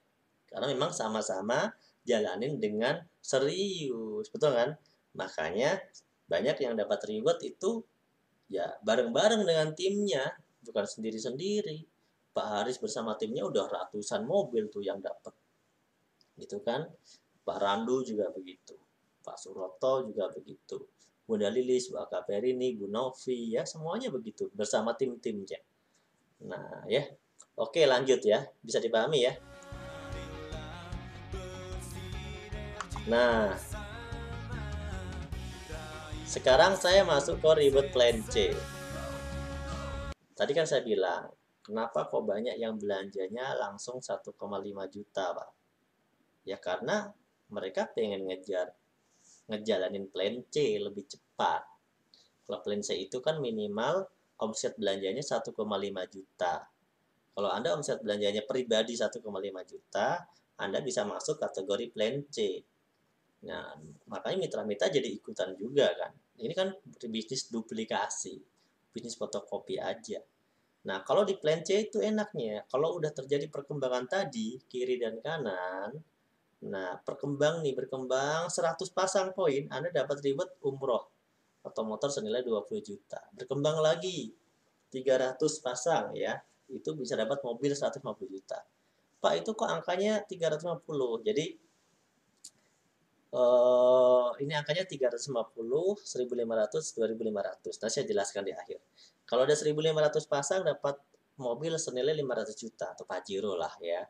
Karena memang sama-sama jalanin dengan serius, betul kan? Makanya banyak yang dapat reward itu ya bareng-bareng dengan timnya, bukan sendiri-sendiri. Pak Haris bersama timnya udah ratusan mobil tuh yang dapat. Gitu kan? Pak Randu juga begitu. Pak Suroto juga begitu. Bunda Lilis, Mbak Kaperini, Bu Novi, ya semuanya begitu bersama tim-timnya. Nah, ya. Oke, lanjut ya. Bisa dipahami ya. Nah, sekarang saya masuk ke reward plan C. Tadi kan saya bilang, kenapa kok banyak yang belanjanya langsung 1,5 juta, Pak? Ya karena mereka pengen ngejalanin plan C lebih cepat. Kalau plan C itu kan minimal omset belanjanya 1,5 juta. Kalau Anda omset belanjanya pribadi 1,5 juta, Anda bisa masuk kategori plan C. Nah, makanya mitra-mitra jadi ikutan juga kan. Ini kan bisnis duplikasi, bisnis fotokopi aja. Nah, kalau di plan C itu enaknya, kalau udah terjadi perkembangan tadi, kiri dan kanan, nah berkembang 100 pasang poin, Anda dapat reward umroh atau motor senilai 20 juta. Berkembang lagi 300 pasang ya, itu bisa dapat mobil 150 juta. Pak, itu kok angkanya 350. Jadi ini angkanya 350, 1.500, 2.500. Nanti saya jelaskan di akhir. Kalau ada 1.500 pasang dapat mobil senilai 500 juta atau Pajero lah ya.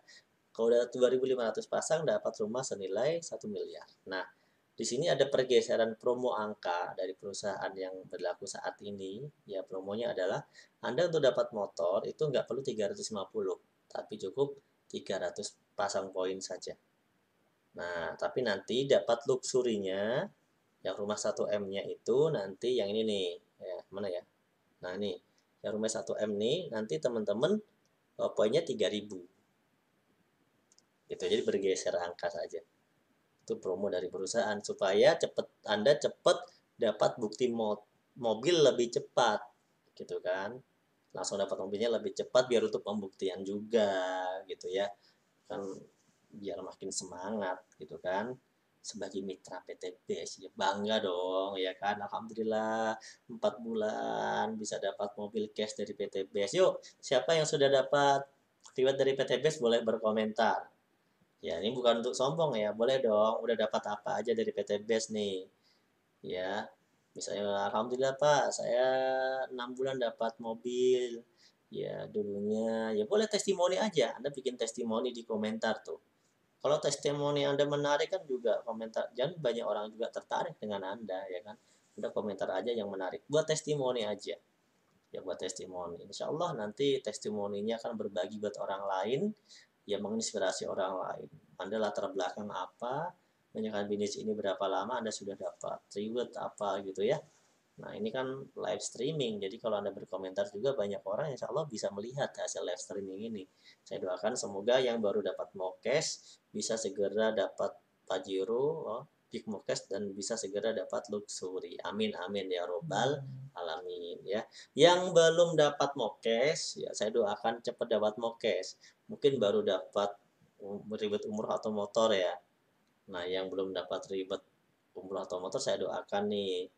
Kalau ada 2.500 pasang dapat rumah senilai 1 miliar. Nah, di sini ada pergeseran promo angka dari perusahaan yang berlaku saat ini. Ya, promonya adalah Anda untuk dapat motor itu nggak perlu 350, tapi cukup 300 pasang poin saja. Nah, tapi nanti dapat luxurinya yang rumah 1M-nya itu nanti yang ini nih. Ya, mana ya? Nah, ini. Yang rumah 1M nih nanti teman-teman poinnya 3.000. Gitu. Jadi bergeser angka saja. Itu promo dari perusahaan supaya Anda cepat dapat bukti mobil lebih cepat. Gitu kan. Langsung dapat mobilnya lebih cepat biar untuk pembuktian juga gitu ya. Kan biar makin semangat gitu kan sebagai mitra PTBS ya bangga dong ya kan alhamdulillah 4 bulan bisa dapat mobil cash dari PTBS. Yuk siapa yang sudah dapat reward dari PTBS boleh berkomentar ya, ini bukan untuk sombong ya, boleh dong udah dapat apa aja dari PTBS nih ya. Misalnya alhamdulillah Pak saya 6 bulan dapat mobil ya dulunya, ya boleh testimoni aja, Anda bikin testimoni di komentar tuh. Kalau testimoni Anda menarik kan juga komentar, jangan banyak orang juga tertarik dengan Anda ya kan. Anda komentar aja yang menarik, buat testimoni aja. Ya buat testimoni. Insya Allah nanti testimoninya akan berbagi buat orang lain, ya menginspirasi orang lain. Anda latar belakang apa, menjalankan bisnis ini berapa lama, Anda sudah dapat reward apa gitu ya. Nah ini kan live streaming, jadi kalau Anda berkomentar juga banyak orang insya Allah bisa melihat hasil live streaming ini. Saya doakan semoga yang baru dapat Mokes bisa segera dapat Pajero, Big Mokes dan bisa segera dapat Luxury. Amin amin ya robbal alamin ya. Yang belum dapat Mokes, ya saya doakan cepat dapat Mokes. Mungkin baru dapat ribet umroh atau motor ya. Nah yang belum dapat ribet umroh atau motor saya doakan nih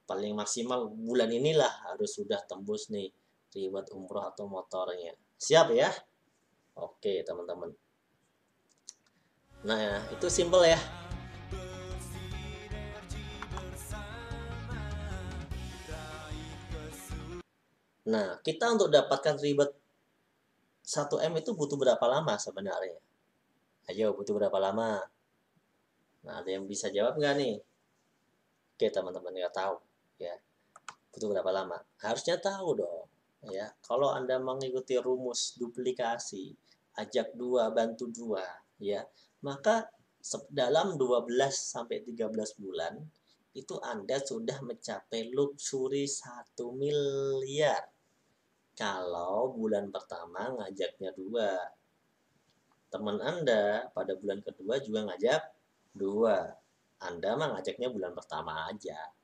paling maksimal bulan inilah harus sudah tembus nih ribet umroh atau motornya. Siap ya? Oke teman-teman. Nah itu simple ya. Nah kita untuk dapatkan ribet 1M itu butuh berapa lama sebenarnya? Ayo butuh berapa lama? Nah ada yang bisa jawab nggak nih? Oke teman-teman nggak tahu ya. Butuh berapa lama? Harusnya tahu dong. Ya, kalau Anda mengikuti rumus duplikasi, ajak 2 bantu 2, ya, maka dalam 12 sampai 13 bulan itu Anda sudah mencapai luxury 1 miliar. Kalau bulan pertama ngajaknya 2, teman Anda pada bulan kedua juga ngajak 2. Anda mah ngajaknya bulan pertama aja.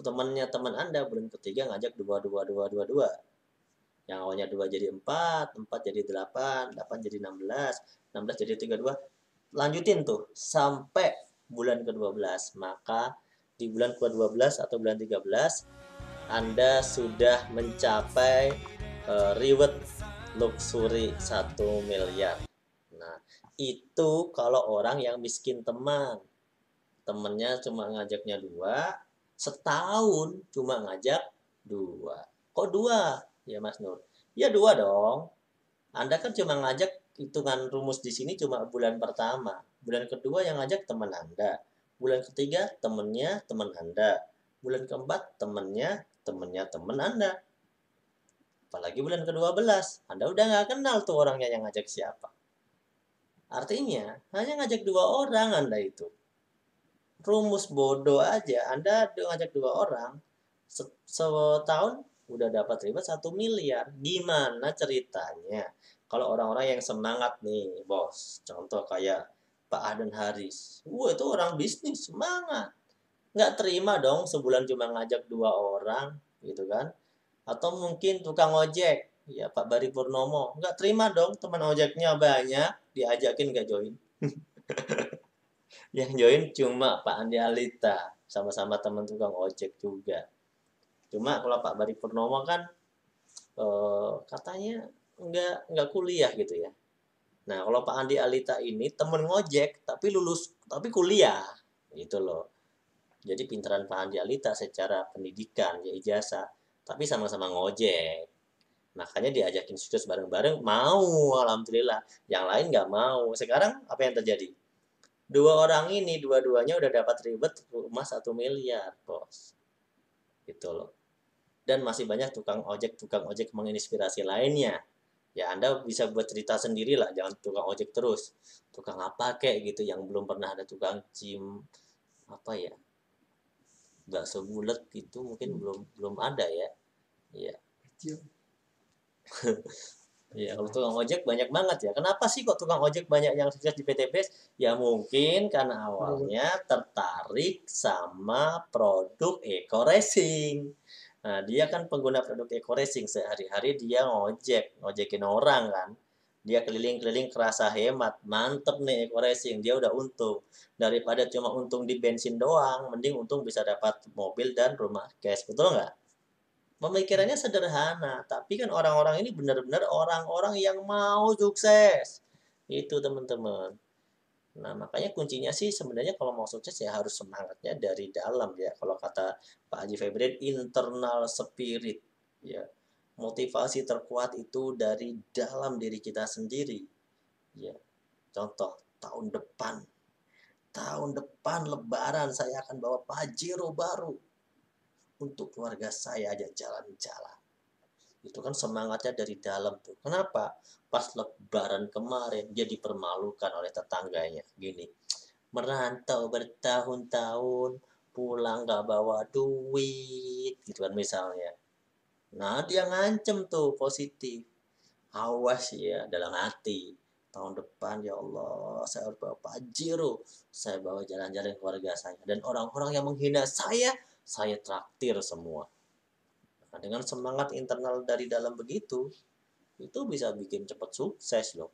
Temannya teman Anda bulan ketiga ngajak 2 2 2 2 2. Yang awalnya 2 jadi 4, 4 jadi 8, 8 jadi 16, 16 jadi 32. Lanjutin tuh sampai bulan ke-12. Maka di bulan ke-12 atau bulan 13 Anda sudah mencapai reward luxury 1 miliar. Nah, itu kalau orang yang miskin teman. Temennya cuma ngajaknya 2, setahun cuma ngajak 2. Kok 2? Ya Mas Nur. Ya 2 dong. Anda kan cuma ngajak, hitungan rumus di sini cuma bulan pertama. Bulan kedua yang ngajak teman Anda. Bulan ketiga temennya teman Anda. Bulan keempat temennya teman Anda. Apalagi bulan ke-12. Anda udah nggak kenal tuh orangnya yang ngajak siapa. Artinya hanya ngajak 2 orang Anda itu. Rumus bodoh aja, Anda ngajak 2 orang, setahun udah dapat ribet 1 miliar. Gimana ceritanya? Kalau orang-orang yang semangat nih, bos, contoh kayak Pak Aden Haris. Itu orang bisnis, semangat. Nggak terima dong sebulan cuma ngajak 2 orang, gitu kan. Atau mungkin tukang ojek, ya Pak Bari Purnomo. Nggak terima dong teman ojeknya banyak, diajakin nggak join. Yang join cuma Pak Andi Alita, sama-sama teman tukang ojek juga. Cuma kalau Pak Bari Purnomo kan katanya nggak kuliah gitu ya. Nah kalau Pak Andi Alita ini temen ngojek tapi lulus tapi kuliah gitu loh. Jadi pinteran Pak Andi Alita secara pendidikan ya ijazah, tapi sama-sama ngojek. Makanya diajakin sukses bareng-bareng mau, alhamdulillah. Yang lain nggak mau. Sekarang apa yang terjadi? 2 orang ini dua-duanya udah dapat ribet rumah 1 miliar, bos. Gitu loh. Dan masih banyak tukang ojek menginspirasi lainnya. Ya Anda bisa buat cerita sendiri lah, jangan tukang ojek terus. Tukang apa kayak gitu yang belum pernah ada tukang gym apa ya? Bakso bulat gitu mungkin belum ada ya. Iya. Ya, kalau tukang ojek banyak banget ya. Kenapa sih kok tukang ojek banyak yang sukses di PTBS? Ya mungkin karena awalnya tertarik sama produk Eco Racing. Nah, dia kan pengguna produk Eco Racing. Sehari-hari dia ngojekin orang kan. Dia keliling-keliling kerasa hemat. Mantep nih Eco Racing, dia udah untung. Daripada cuma untung di bensin doang, mending untung bisa dapat mobil dan rumah cash. Betul nggak? Pemikirannya sederhana, tapi kan orang-orang ini benar-benar orang-orang yang mau sukses. Itu teman-teman. Nah, makanya kuncinya sih sebenarnya kalau mau sukses ya harus semangatnya dari dalam ya. Kalau kata Pak Haji Febrin, internal spirit ya. Motivasi terkuat itu dari dalam diri kita sendiri. Ya. Contoh tahun depan Lebaran saya akan bawa Pajero baru untuk keluarga saya aja jalan-jalan. Itu kan semangatnya dari dalam tuh. Kenapa? Pas Lebaran kemarin dia dipermalukan oleh tetangganya. Gini, merantau bertahun-tahun, pulang gak bawa duit, gitu kan misalnya. Nah dia ngancem tuh positif. Awas ya dalam hati. Tahun depan ya Allah saya harus bawa Pajero. Saya bawa jalan-jalan keluarga saya. Dan orang-orang yang menghina saya traktir semua. Nah, dengan semangat internal dari dalam begitu, itu bisa bikin cepat sukses loh.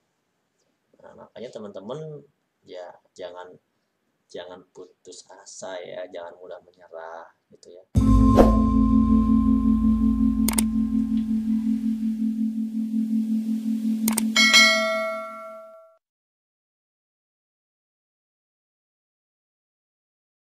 Nah, makanya teman-teman ya jangan jangan putus asa ya, jangan mudah menyerah gitu ya.